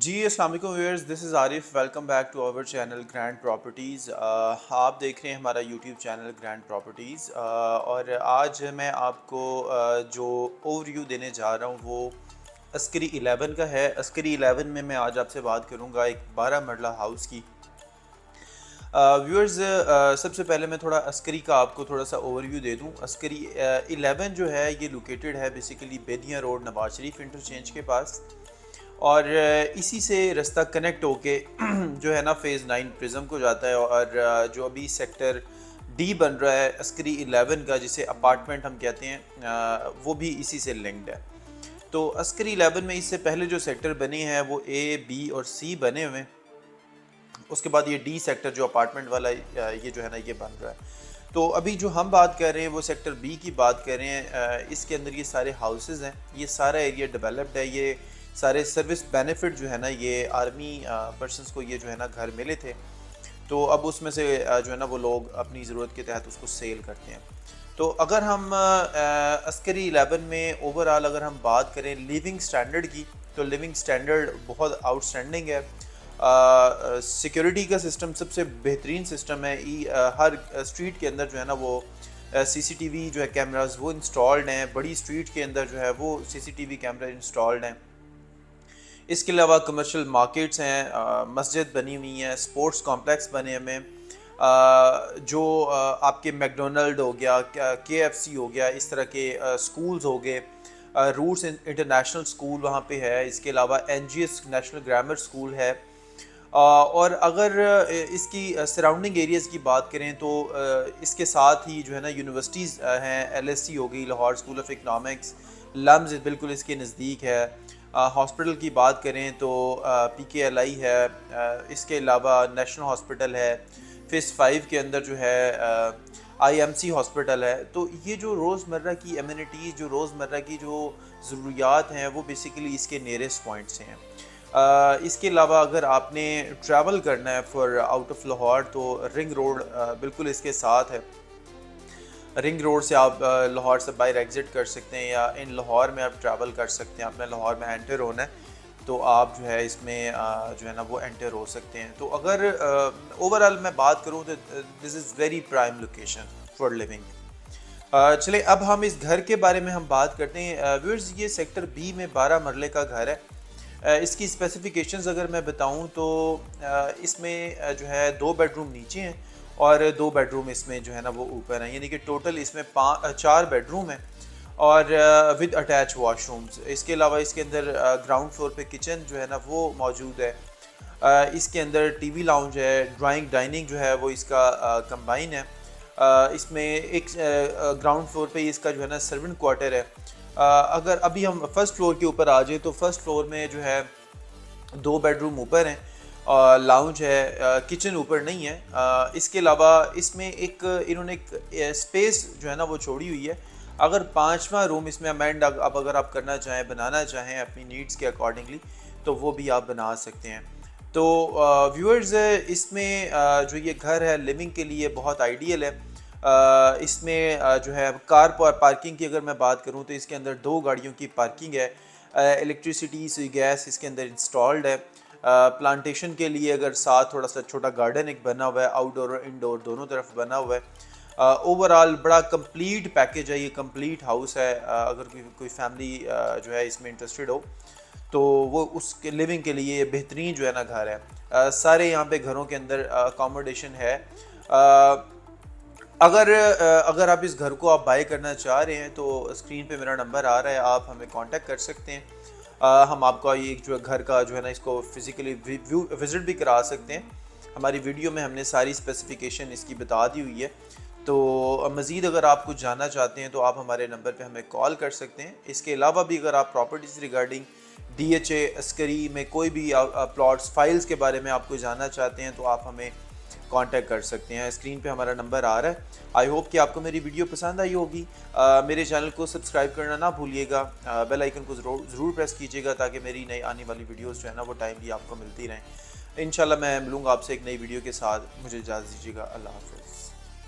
جی السلام علیکم viewers, this is Arif, welcome back to our channel grand properties. آپ دیکھ رہے ہیں ہمارا یوٹیوب چینل گرینڈ پراپرٹیز، اور آج میں آپ کو جو اوور ویو دینے جا رہا ہوں وہ عسکری 11 کا ہے۔ عسکری 11 میں آج آپ سے بات کروں گا ایک 12 مرلہ ہاؤس کی۔ ویورز، سب سے پہلے میں تھوڑا عسکری کا آپ کو تھوڑا سا اوور ویو دے دوں۔ عسکری 11 جو ہے یہ لوکیٹڈ ہے basically بیدیاں road Nawaz Sharif interchange کے پاس، اور اسی سے رستہ کنیکٹ ہو کے جو ہے نا فیز 9 پرزم کو جاتا ہے، اور جو ابھی سیکٹر ڈی بن رہا ہے عسکری 11 کا، جسے اپارٹمنٹ ہم کہتے ہیں، وہ بھی اسی سے لنکڈ ہے۔ تو عسکری 11 میں اس سے پہلے جو سیکٹر بنے ہیں وہ اے، بی اور سی بنے ہوئے ہیں۔ اس کے بعد یہ ڈی سیکٹر جو اپارٹمنٹ والا یہ جو ہے نا یہ بن رہا ہے۔ تو ابھی جو ہم بات کر رہے ہیں وہ سیکٹر بی کی بات کر رہے ہیں۔ اس کے اندر یہ سارے ہاؤسز ہیں، یہ سارا ایریا ڈیولپڈ ہے، یہ سارے سروس بینیفٹ جو ہے نا یہ آرمی پرسنس کو یہ جو ہے نا گھر ملے تھے، تو اب اس میں سے جو ہے نا وہ لوگ اپنی ضرورت کے تحت اس کو سیل کرتے ہیں۔ تو اگر ہم عسکری 11 میں اوور آل اگر ہم بات کریں لیونگ سٹینڈرڈ کی، تو لیونگ سٹینڈرڈ بہت آؤٹ اسٹینڈنگ ہے۔ سیکیورٹی کا سسٹم سب سے بہترین سسٹم ہے۔ ہر اسٹریٹ کے اندر جو ہے نا وہ سی سی ٹی وی جو ہے کیمراز وہ انسٹالڈ ہیں، بڑی اسٹریٹ کے اندر جو ہے وہ C C T V camera installed ہیں۔ اس کے علاوہ کمرشل مارکیٹس ہیں، مسجد بنی ہوئی ہیں، سپورٹس کمپلیکس بنے ہوئے ہیں، جو آپ کے میک ڈونلڈ ہو گیا، کے ایف سی ہو گیا، اس طرح کے سکولز ہو گئے۔ روٹس انٹرنیشنل سکول وہاں پہ ہے، اس کے علاوہ N G S national grammar school ہے۔ اور اگر اس کی سراؤنڈنگ ایریاز کی بات کریں تو اس کے ساتھ ہی جو ہے نا یونیورسٹیز ہیں، ایل ایس سی ہو گئی، Lahore school of economics, LUMS بالکل اس کے نزدیک ہے۔ ہاسپٹل کی بات کریں تو پی کے ایل آئی ہے، اس کے علاوہ نیشنل ہاسپٹل ہے، فیس 5 کے اندر جو ہے آئی ایم سی ہاسپٹل ہے۔ تو یہ جو روزمرہ کی ایمینٹیز، جو روزمرہ کی جو ضروریات ہیں وہ بیسیکلی اس کے نیئرسٹ پوائنٹ سے ہیں۔ اس کے علاوہ اگر آپ نے ٹریول کرنا ہے فار آؤٹ آف لاہور تو رنگ روڈ بالکل اس کے ساتھ ہے۔ رنگ روڈ سے آپ لاہور سے باہر ایگزٹ کر سکتے ہیں، یا ان لاہور میں آپ ٹریول کر سکتے ہیں۔ آپ نے لاہور میں انٹر ہونا ہے تو آپ جو ہے اس میں جو ہے نا وہ انٹر ہو سکتے ہیں۔ تو اگر اوور آل میں بات کروں تو this is very prime location for living. چلیں اب ہم اس گھر کے بارے میں ہم بات کرتے ہیں۔ ویورز، یہ سیکٹر بی میں 12 مرلے کا گھر ہے۔ اس کی اسپیسیفیکیشنز اگر میں بتاؤں تو اس میں جو ہے 2 بیڈ روم نیچے ہیں اور 2 بیڈ روم اس میں جو ہے نا وہ اوپر ہیں، یعنی کہ ٹوٹل اس میں 4 بیڈ روم ہیں اور ود اٹیچ واش رومز۔ اس کے علاوہ اس کے اندر گراؤنڈ فلور پہ کچن جو ہے نا وہ موجود ہے۔ اس کے اندر ٹی وی لاؤنج ہے، ڈرائنگ ڈائننگ جو ہے وہ اس کا کمبائن ہے۔ اس میں ایک گراؤنڈ فلور پہ اس کا جو ہے نا سرونٹ کوارٹر ہے۔ اگر ابھی ہم فرسٹ فلور کے اوپر آ جائیں تو فرسٹ فلور میں جو ہے 2 بیڈ روم اوپر ہیں، لاؤنج ہے، کچن اوپر نہیں ہے۔ اس کے علاوہ اس میں ایک انہوں نے ایک اسپیس جو ہے نا وہ چھوڑی ہوئی ہے، اگر 5واں روم اس میں امینڈ اب اگر آپ کرنا چاہیں، بنانا چاہیں اپنی نیڈز کے اکارڈنگلی تو وہ بھی آپ بنا سکتے ہیں۔ تو ویورز، اس میں جو یہ گھر ہے لیونگ کے لیے بہت آئیڈیل ہے۔ اس میں جو ہے کار پارکنگ کی اگر میں بات کروں تو اس کے اندر 2 گاڑیوں کی پارکنگ ہے۔ الیکٹریسٹی سوئی گیس اس کے اندر انسٹالڈ ہے۔ پلانٹیشن کے لیے اگر ساتھ تھوڑا سا چھوٹا گارڈن ایک بنا ہوا ہے، آؤٹ ڈور اور انڈور دونوں طرف بنا ہوا ہے۔ اوور آل بڑا کمپلیٹ پیکیج ہے، یہ کمپلیٹ ہاؤس ہے۔ اگر کوئی فیملی جو ہے اس میں انٹرسٹڈ ہو تو وہ اس کے لیونگ کے لیے بہترین جو ہے نا گھر ہے۔ سارے یہاں پہ گھروں کے اندر اکاموڈیشن ہے۔ اگر آپ اس گھر کو آپ بائی کرنا چاہ رہے ہیں تو اسکرین پہ میرا نمبر آ رہا ہے، آپ ہمیں کانٹیکٹ کر سکتے ہیں۔ ہم آپ کا یہ جو گھر کا جو ہے نا اس کو فزیکلی وزٹ بھی کرا سکتے ہیں۔ ہماری ویڈیو میں ہم نے ساری اسپیسیفیکیشن اس کی بتا دی ہوئی ہے۔ تو مزید اگر آپ کچھ جاننا چاہتے ہیں تو آپ ہمارے نمبر پہ ہمیں کال کر سکتے ہیں۔ اس کے علاوہ بھی اگر آپ properties regarding D H A Askari میں کوئی بھی پلاٹس فائلز کے بارے میں آپ کو جاننا چاہتے ہیں تو آپ ہمیں کانٹیکٹ کر سکتے ہیں۔ اسکرین پہ ہمارا نمبر آ رہا ہے۔ آئی ہوپ کہ آپ کو میری ویڈیو پسند آئی ہوگی۔ میرے چینل کو سبسکرائب کرنا نہ بھولیے گا، بیل آئیکن کو ضرور پریس کیجیے گا تاکہ میری نئی آنے والی ویڈیوز جو ہے نا وہ ٹائملی آپ کو ملتی رہیں۔ انشاءاللہ میں ملوں گا آپ سے ایک نئی ویڈیو کے ساتھ۔ مجھے اجازت دیجیے گا، اللہ حافظ۔